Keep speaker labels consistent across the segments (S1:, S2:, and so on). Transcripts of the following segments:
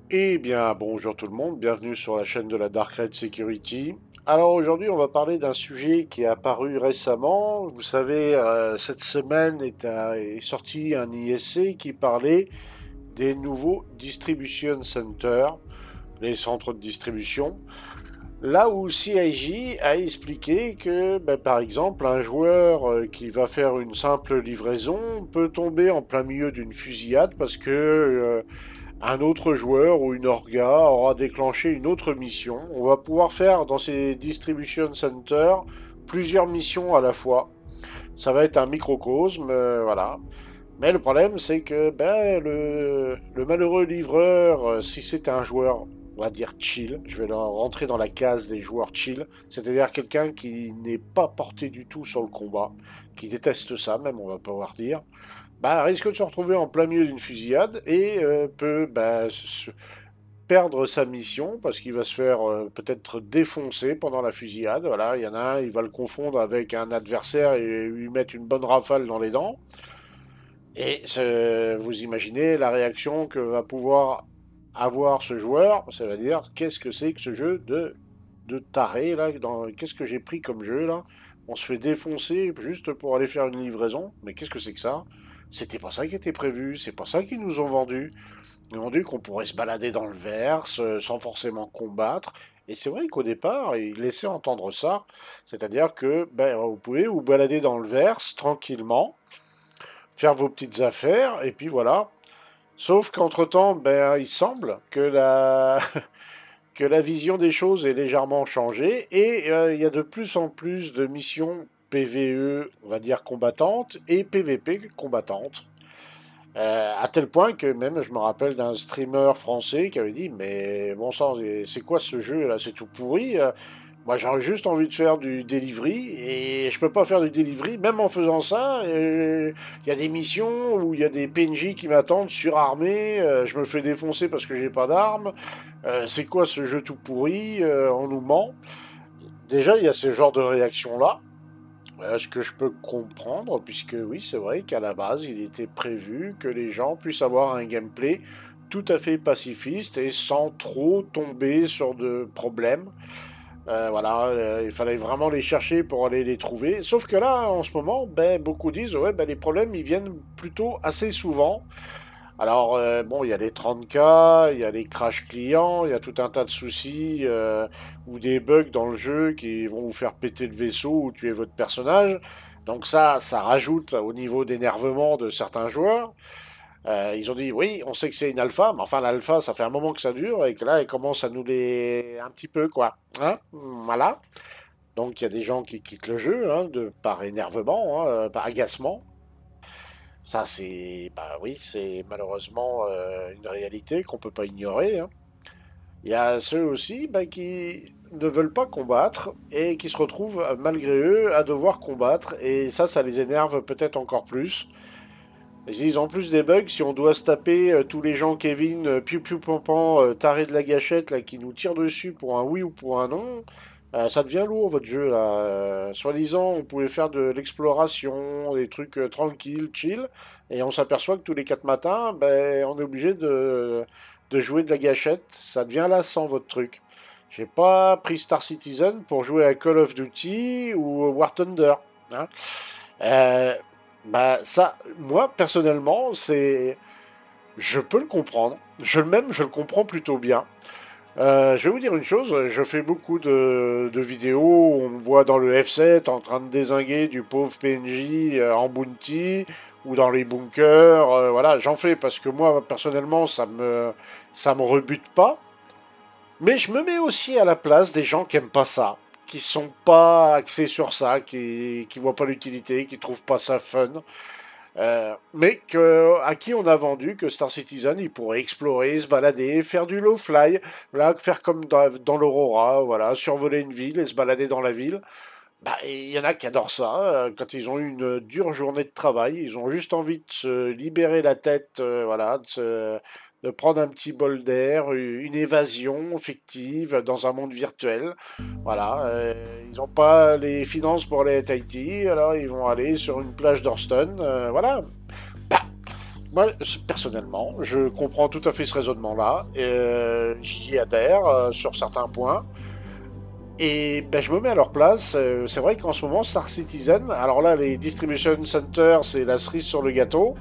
S1: Eh bien, bonjour tout le monde, bienvenue sur la chaîne de la Dark Red Security. Alors aujourd'hui, on va parler d'un sujet qui est apparu récemment. Vous savez, cette semaine est sorti un ISC qui parlait des nouveaux distribution centers, les centres de distribution. Là où CIJ a expliqué que, ben, par exemple, un joueur qui va faire une simple livraison peut tomber en plein milieu d'une fusillade parce que un autre joueur ou une orga aura déclenché une autre mission. On va pouvoir faire dans ces distribution centers plusieurs missions à la fois. Ça va être un microcosme, voilà. Mais le problème, c'est que ben, le malheureux livreur, si c'est un joueur, on va dire chill, je vais rentrer dans la case des joueurs chill, c'est-à-dire quelqu'un qui n'est pas porté du tout sur le combat, qui déteste ça même, on va pouvoir dire, bah, risque de se retrouver en plein milieu d'une fusillade et peut bah, perdre sa mission parce qu'il va se faire peut-être défoncer pendant la fusillade. Voilà, il y en a un, il va le confondre avec un adversaire et lui mettre une bonne rafale dans les dents. Et vous imaginez la réaction que va pouvoir avoir ce joueur, ça veut dire qu'est-ce que c'est que ce jeu de taré là, qu'est-ce que j'ai pris comme jeu là? On se fait défoncer juste pour aller faire une livraison, mais qu'est-ce que c'est que ça? C'était pas ça qui était prévu, c'est pas ça qu'ils nous ont vendu. Ils ont dit qu'on pourrait se balader dans le verse sans forcément combattre. Et c'est vrai qu'au départ, ils laissaient entendre ça, c'est-à-dire que ben, vous pouvez vous balader dans le verse tranquillement, faire vos petites affaires, et puis voilà. Sauf qu'entre-temps, ben, il semble que que la vision des choses est légèrement changée, et il y a de plus en plus de missions PVE, on va dire combattantes, et PVP combattantes. À tel point que même je me rappelle d'un streamer français qui avait dit mais bon sang c'est quoi ce jeu là, c'est tout pourri. Moi j'ai juste envie de faire du delivery et je peux pas faire du delivery même en faisant ça. Il y a des missions où il y a des PNJ qui m'attendent surarmés, je me fais défoncer parce que j'ai pas d'armes. C'est quoi ce jeu tout pourri, on nous ment. Déjà il y a ce genre de réaction là. Ce que je peux comprendre, puisque oui, c'est vrai qu'à la base, il était prévu que les gens puissent avoir un gameplay tout à fait pacifiste et sans trop tomber sur de problèmes. Voilà, il fallait vraiment les chercher pour aller les trouver. Sauf que là, en ce moment, ben, beaucoup disent, ouais, ben, les problèmes, ils viennent plutôt assez souvent. Alors, bon, il y a les 30K, il y a les crash clients, il y a tout un tas de soucis ou des bugs dans le jeu qui vont vous faire péter le vaisseau ou tuer votre personnage. Donc ça rajoute au niveau d'énervement de certains joueurs. Ils ont dit, oui, on sait que c'est une alpha, mais enfin, l'alpha, ça fait un moment que ça dure et que là, elle commence à nous les... un petit peu, quoi. Hein, voilà. Donc, il y a des gens qui quittent le jeu hein, par énervement, hein, par agacement. Ça, c'est, bah oui, c'est malheureusement une réalité qu'on peut pas ignorer, hein. Il y a ceux aussi bah, qui ne veulent pas combattre et qui se retrouvent malgré eux à devoir combattre et ça les énerve peut-être encore plus. Ils disent en plus des bugs, si on doit se taper tous les gens Kevin, piou piou pampan, tarés de la gâchette là qui nous tirent dessus pour un oui ou pour un non, ça devient lourd votre jeu là. Soi-disant, on pouvait faire de l'exploration, des trucs tranquilles, chill, et on s'aperçoit que tous les 4 matins, ben, on est obligé de jouer de la gâchette. Ça devient lassant votre truc. J'ai pas pris Star Citizen pour jouer à Call of Duty ou War Thunder, hein. Euh, Bah ça, moi personnellement, c'est, je peux le comprendre. Je le comprends plutôt bien. Je vais vous dire une chose, je fais beaucoup de vidéos où on me voit dans le F7 en train de dézinguer du pauvre PNJ en bounty ou dans les bunkers. Voilà, j'en fais parce que moi, personnellement, ça me rebute pas. Mais je me mets aussi à la place des gens qui aiment pas ça, qui sont pas axés sur ça, qui voient pas l'utilité, qui trouvent pas ça fun. Mais à qui on a vendu que Star Citizen, il pourrait explorer, se balader, faire du low fly, voilà, faire comme dans l'Aurora, voilà, survoler une ville et se balader dans la ville. Bah, il y en a qui adorent ça. Quand ils ont eu une dure journée de travail, ils ont juste envie de se libérer la tête, voilà, de prendre un petit bol d'air, une évasion fictive dans un monde virtuel. Voilà, ils n'ont pas les finances pour aller à Tahiti, alors ils vont aller sur une plage d'Horston, voilà. Bah, moi, personnellement, je comprends tout à fait ce raisonnement-là. J'y adhère sur certains points. Et ben, je me mets à leur place. C'est vrai qu'en ce moment, Star Citizen, alors là, les distribution centers, c'est la cerise sur le gâteau.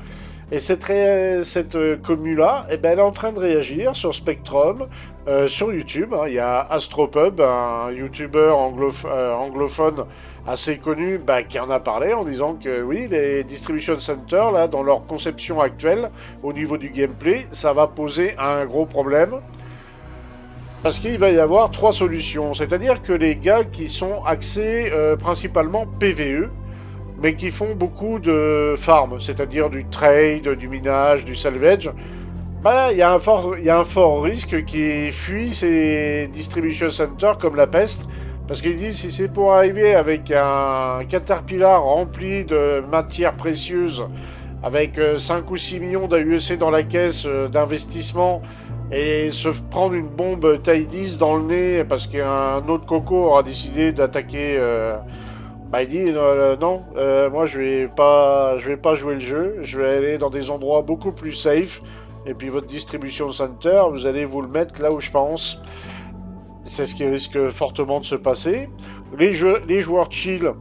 S1: Et cette commu-là, eh ben, elle est en train de réagir sur Spectrum, sur YouTube, hein. Il y a Astropub, un YouTuber anglophone assez connu, bah, qui en a parlé en disant que oui, les distribution centers, là, dans leur conception actuelle, au niveau du gameplay, ça va poser un gros problème. Parce qu'il va y avoir trois solutions. C'est-à-dire que les gars qui sont axés principalement PVE, mais qui font beaucoup de farm, c'est-à-dire du trade, du minage, du salvage, bah, il y a un fort risque qui fuit ces distribution centers comme la peste. Parce qu'ils disent si c'est pour arriver avec un caterpillar rempli de matières précieuses, avec 5 ou 6 millions d'AUC dans la caisse d'investissement, et se prendre une bombe taille 10 dans le nez parce qu'un autre coco aura décidé d'attaquer. Bah, il dit non, moi je vais pas jouer le jeu, je vais aller dans des endroits beaucoup plus safe. Et puis votre distribution center, vous allez vous le mettre là où je pense. C'est ce qui risque fortement de se passer. Les joueurs chill,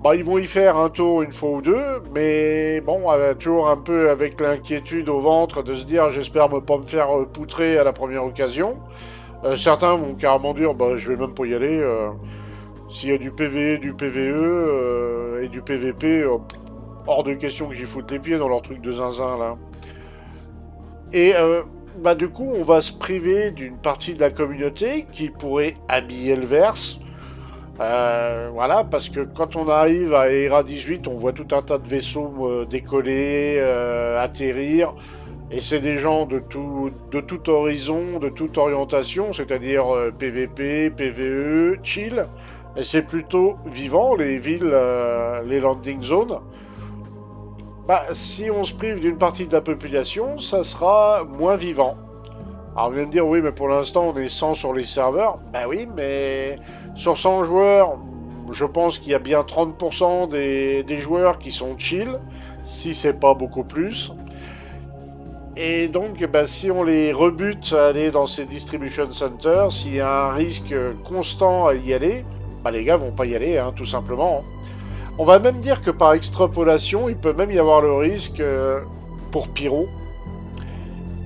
S1: bah, ils vont y faire un tour une fois ou deux, mais bon, toujours un peu avec l'inquiétude au ventre de se dire j'espère ne pas me faire poutrer à la première occasion. Certains vont carrément dire bah, je vais même pas y aller. S'il y a du PVE, du PVE et du PVP, hors de question que j'y foute les pieds dans leur truc de zinzin là. Et bah, du coup, on va se priver d'une partie de la communauté qui pourrait habiller le verse. Voilà, parce que quand on arrive à ERA 18, on voit tout un tas de vaisseaux décoller, atterrir, et c'est des gens de tout horizon, de toute orientation, c'est-à-dire PVP, PVE, chill, et c'est plutôt vivant, les villes, les landing zones. Bah, si on se prive d'une partie de la population, ça sera moins vivant. Alors, on vient de dire, oui, mais pour l'instant, on est 100 sur les serveurs. Bah oui, mais sur 100 joueurs, je pense qu'il y a bien 30% des joueurs qui sont chill, si c'est pas beaucoup plus. Et donc, bah, si on les rebute à aller dans ces distribution centers, s'il y a un risque constant à y aller, bah, les gars vont pas y aller, hein, tout simplement. On va même dire que par extrapolation, il peut même y avoir le risque pour Pyro.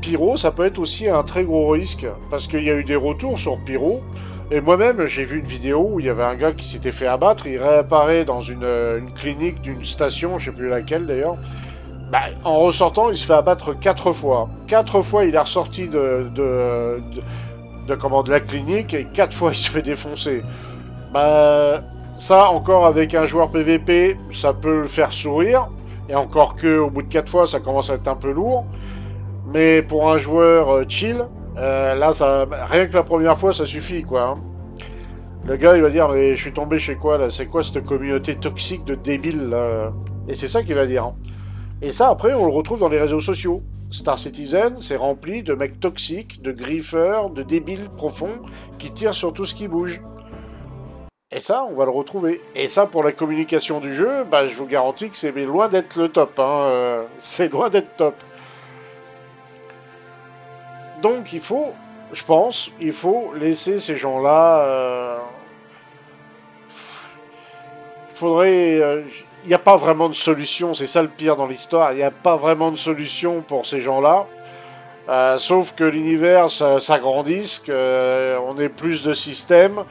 S1: Pyro, ça peut être aussi un très gros risque, parce qu'il y a eu des retours sur Pyro, et moi-même, j'ai vu une vidéo où il y avait un gars qui s'était fait abattre, il réapparaît dans une clinique d'une station, je sais plus laquelle d'ailleurs. Bah, en ressortant, il se fait abattre 4 fois. 4 fois, il est ressorti de la clinique, et 4 fois, il se fait défoncer. Bah, ça, encore avec un joueur PVP, ça peut le faire sourire, et encore que, au bout de 4 fois, ça commence à être un peu lourd. Mais pour un joueur chill, là, ça, rien que la première fois, ça suffit, quoi. Hein. Le gars, il va dire, mais je suis tombé chez quoi, là? C'est quoi cette communauté toxique de débiles, là? Et c'est ça qu'il va dire. Hein. Et ça, après, on le retrouve dans les réseaux sociaux. Star Citizen, c'est rempli de mecs toxiques, de griffeurs, de débiles profonds, qui tirent sur tout ce qui bouge. Et ça, on va le retrouver. Et ça, pour la communication du jeu, bah, je vous garantis que c'est loin d'être le top. Hein. C'est loin d'être top. Donc il faut, je pense, il faut laisser ces gens-là. Il faudrait. Il n'y a pas vraiment de solution, c'est ça le pire dans l'histoire. Il n'y a pas vraiment de solution pour ces gens-là. Sauf que l'univers s'agrandisse, qu'on ait plus de systèmes,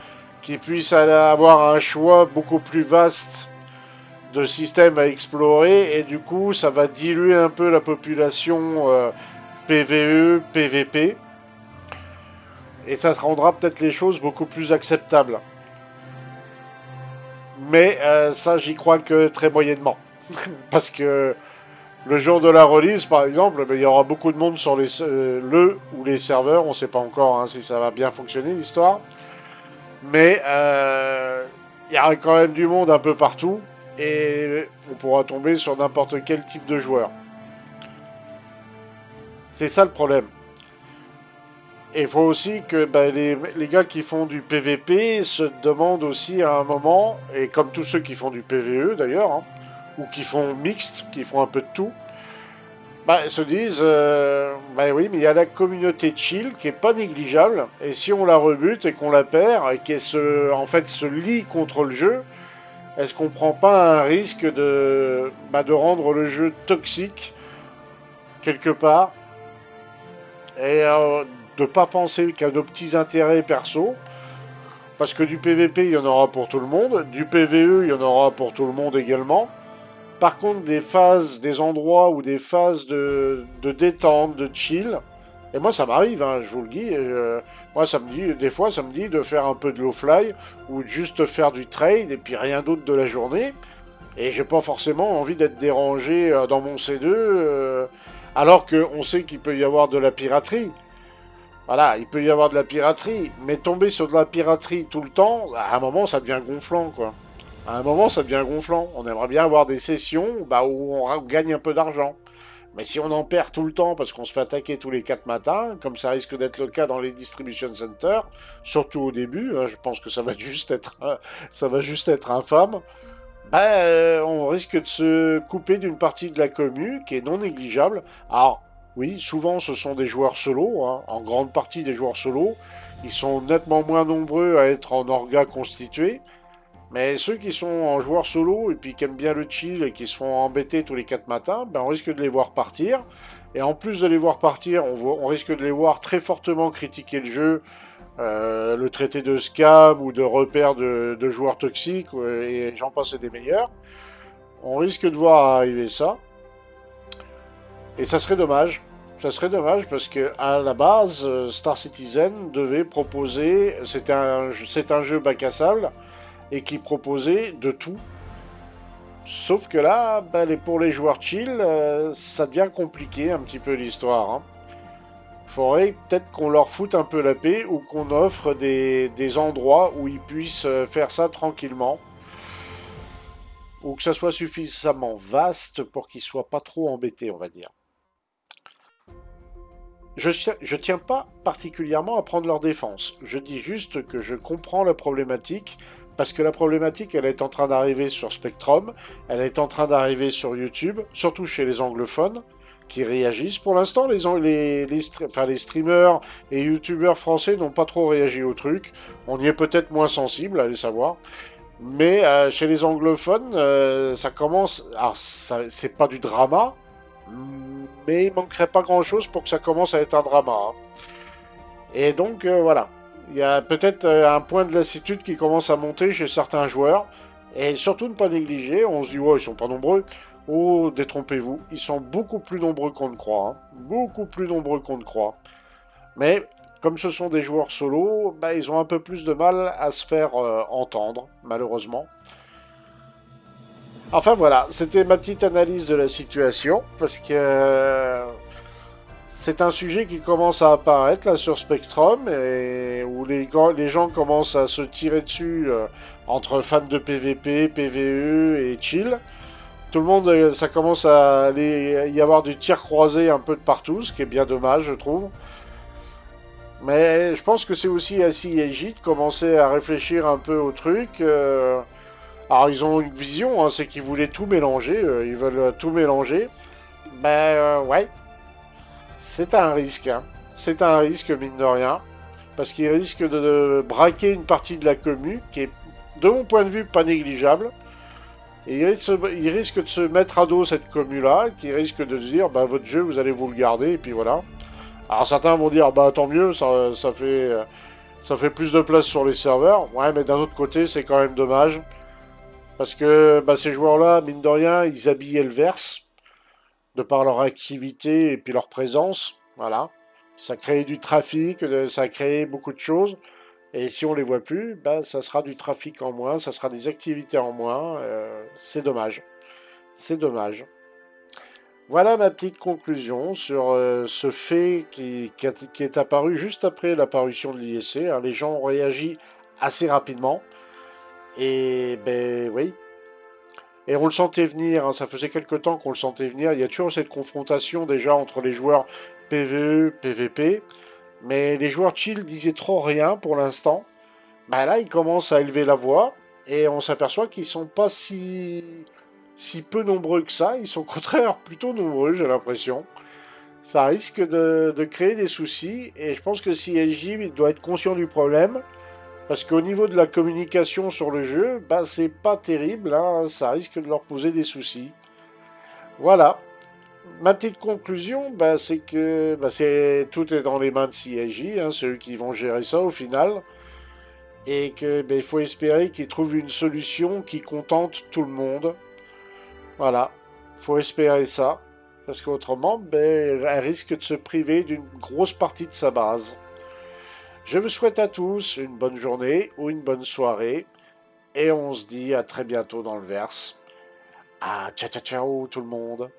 S1: qu'ils puissent avoir un choix beaucoup plus vaste de systèmes à explorer, et du coup, ça va diluer un peu la population. PVE, PVP, et ça rendra peut-être les choses beaucoup plus acceptables. Mais ça, j'y crois que très moyennement. Parce que le jour de la release, par exemple, il y aura beaucoup de monde sur le ou les serveurs, on ne sait pas encore hein, si ça va bien fonctionner l'histoire, mais il y aura quand même du monde un peu partout, et on pourra tomber sur n'importe quel type de joueur. C'est ça le problème. Et il faut aussi que bah, les gars qui font du PVP se demandent aussi à un moment, et comme tous ceux qui font du PVE d'ailleurs, hein, ou qui font mixte, qui font un peu de tout, bah, se disent, bah oui, mais il y a la communauté chill qui est pas négligeable, et si on la rebute et qu'on la perd, et qu'elle en fait, se lie contre le jeu, est-ce qu'on prend pas un risque de rendre le jeu toxique quelque part, et de pas penser qu'à nos petits intérêts perso, parce que du PVP, il y en aura pour tout le monde, du PVE, il y en aura pour tout le monde également. Par contre, des phases, des endroits ou des phases de détente, de chill, et moi ça m'arrive, hein, je vous le dis, moi ça me dit, des fois ça me dit de faire un peu de low fly, ou de juste faire du trade, et puis rien d'autre de la journée, et j'ai pas forcément envie d'être dérangé dans mon C2, alors qu'on sait qu'il peut y avoir de la piraterie. Voilà, il peut y avoir de la piraterie, mais tomber sur de la piraterie tout le temps, à un moment ça devient gonflant, quoi. À un moment, ça devient gonflant. On aimerait bien avoir des sessions où on gagne un peu d'argent. Mais si on en perd tout le temps parce qu'on se fait attaquer tous les 4 matins, comme ça risque d'être le cas dans les distribution centers, surtout au début, hein, je pense que ça va juste être infâme. On risque de se couper d'une partie de la commu qui est non négligeable. Alors, oui, souvent ce sont des joueurs solo, hein, en grande partie des joueurs solo. Ils sont nettement moins nombreux à être en orga constitué. Mais ceux qui sont en joueur solo et puis qui aiment bien le chill et qui se font embêter tous les 4 matins, on risque de les voir partir. Et en plus de les voir partir, on risque de les voir très fortement critiquer le jeu, le traiter de scam ou de repère de joueurs toxiques, et j'en passe et des meilleurs. On risque de voir arriver ça. Et ça serait dommage. Ça serait dommage parce que à la base, Star Citizen devait proposer, c'est un jeu bac à sable et qui proposait de tout. Sauf que là, pour les joueurs chill, ça devient compliqué un petit peu l'histoire. Hein. Faudrait peut-être qu'on leur foute un peu la paix ou qu'on offre des endroits où ils puissent faire ça tranquillement. Ou que ça soit suffisamment vaste pour qu'ils soient pas trop embêtés, on va dire. Je tiens pas particulièrement à prendre leur défense. Je dis juste que je comprends la problématique, parce que la problématique, elle est en train d'arriver sur Spectrum, elle est en train d'arriver sur YouTube, surtout chez les anglophones, qui réagissent. Pour l'instant, les streamers et youtubeurs français n'ont pas trop réagi au truc. On y est peut-être moins sensible, allez savoir. Mais chez les anglophones, ça commence... Alors, c'est pas du drama, mais il manquerait pas grand-chose pour que ça commence à être un drama. Hein. Et donc, voilà. Il y a peut-être un point de lassitude qui commence à monter chez certains joueurs. Et surtout ne pas négliger, on se dit, ouais, ils sont pas nombreux. Oh, détrompez-vous, ils sont beaucoup plus nombreux qu'on ne croit. Hein. Beaucoup plus nombreux qu'on ne croit. Mais, comme ce sont des joueurs solo, ils ont un peu plus de mal à se faire entendre, malheureusement. Enfin voilà, c'était ma petite analyse de la situation, parce que c'est un sujet qui commence à apparaître là sur Spectrum, et où les gens commencent à se tirer dessus entre fans de PVP, PVE et chill. Tout le monde, ça commence à y avoir du tir croisé un peu de partout, ce qui est bien dommage, je trouve. Mais je pense que c'est aussi à CIJ de commencer à réfléchir un peu au truc. Alors ils ont une vision, hein, c'est qu'ils voulaient tout mélanger, ils veulent tout mélanger. Ouais, c'est un risque, hein. C'est un risque mine de rien, parce qu'ils risquent de braquer une partie de la commu qui est, de mon point de vue, pas négligeable. Et ils risquent de se mettre à dos cette commu-là, qui risque de se dire, votre jeu, vous allez vous le garder, et puis voilà. Alors certains vont dire, tant mieux, ça fait plus de place sur les serveurs. Ouais, mais d'un autre côté, c'est quand même dommage. Parce que ces joueurs-là, mine de rien, ils habillaient le verse, de par leur activité et puis leur présence. Voilà. Ça créait du trafic, ça a créé beaucoup de choses. Et si on les voit plus, ça sera du trafic en moins, ça sera des activités en moins. C'est dommage. C'est dommage. Voilà ma petite conclusion sur ce fait qui est apparu juste après l'apparition de l'ISC. Hein. Les gens ont réagi assez rapidement. Et oui. Et on le sentait venir, hein. Ça faisait quelque temps qu'on le sentait venir. Il y a toujours cette confrontation déjà entre les joueurs PvE, PvP. Mais les joueurs chill disaient trop rien pour l'instant. Là, ils commencent à élever la voix. Et on s'aperçoit qu'ils sont pas si si peu nombreux que ça. Ils sont au contraire plutôt nombreux, j'ai l'impression. Ça risque de créer des soucis et je pense que CSJ doit être conscient du problème parce qu'au niveau de la communication sur le jeu, bah c'est pas terrible, hein, ça risque de leur poser des soucis. Voilà. Ma petite conclusion, bah, c'est que bah, tout est dans les mains de CSJ, hein, c'est eux qui vont gérer ça au final, et que bah, il faut espérer qu'ils trouvent une solution qui contente tout le monde. Voilà, faut espérer ça, parce qu'autrement, bah, elle risque de se priver d'une grosse partie de sa base. Je vous souhaite à tous une bonne journée ou une bonne soirée, et on se dit à très bientôt dans le verse. Ah, ciao ciao ciao tout le monde.